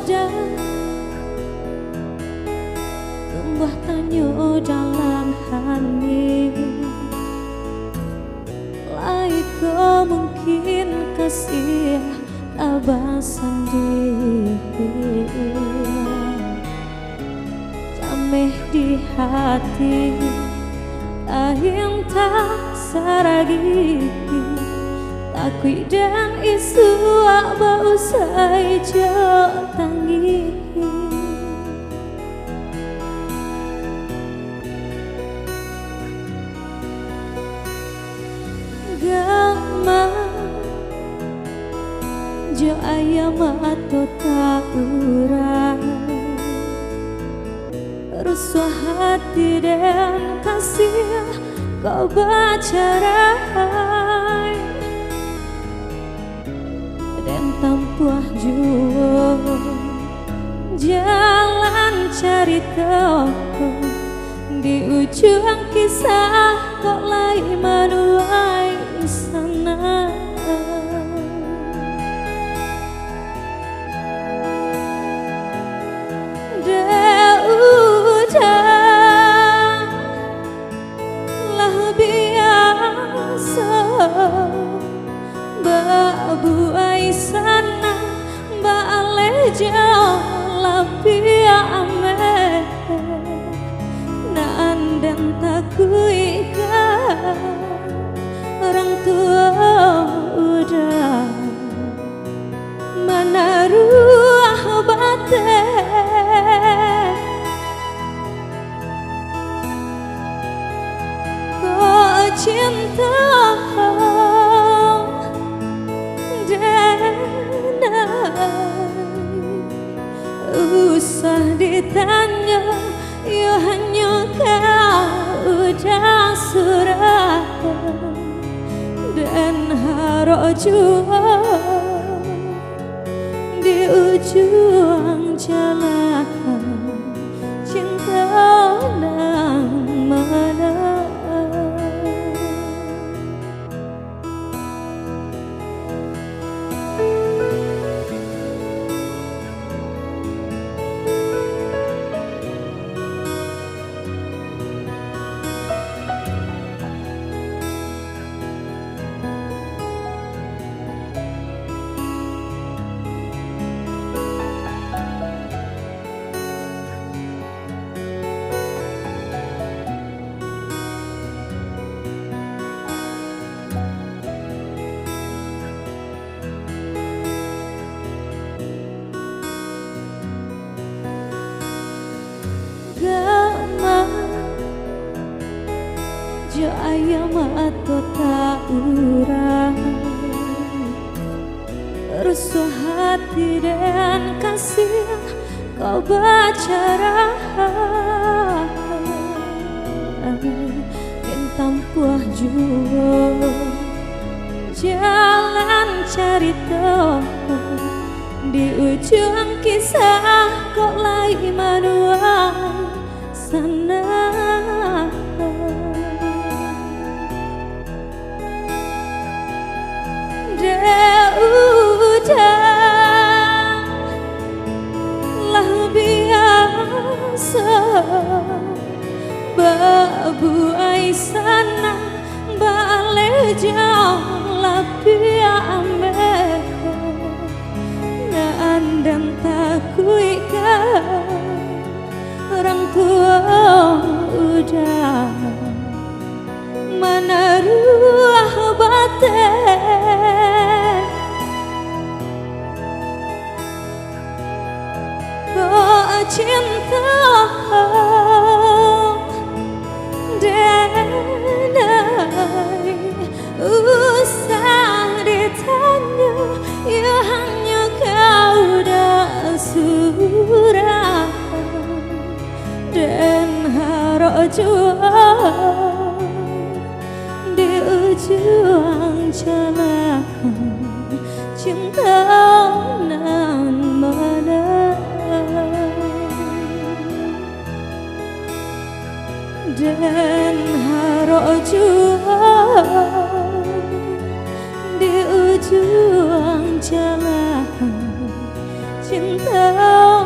sudah tumbuh tanyo dalam hati. Laiko mungkin kasih abah sendiri jameh di hati yang tak saragi takui dan isu abah usai tangi. Gama jo ayam atau tak urang rusuh hati dan kasih kau baca rai dan tampuah jua jalan cari tahu di ujung kisah kok lai menuai sana. Buai sana bale jauh lapia ame naan dan takui orang tua udah menaruh batin kau cinta usah ditanya, yo hanya kau udah surah dan harap jua di ujung jalan cinta nang mana. Jo ayam atau tak urang rusuh hati dan kasih kau baca rai dan tampuah jua jalan cari tahu di ujung kisah kok lai manuai sana. Udah lah biasa babuai sana bale jauh lapia ameko naan dan takui orang tua udah menaruh batin kau cinta denai usah ditanya ya hanya kau dah surah dan harap jua di ujung jalan cinta nan mana. Dan harap jua di ujung jalan cinta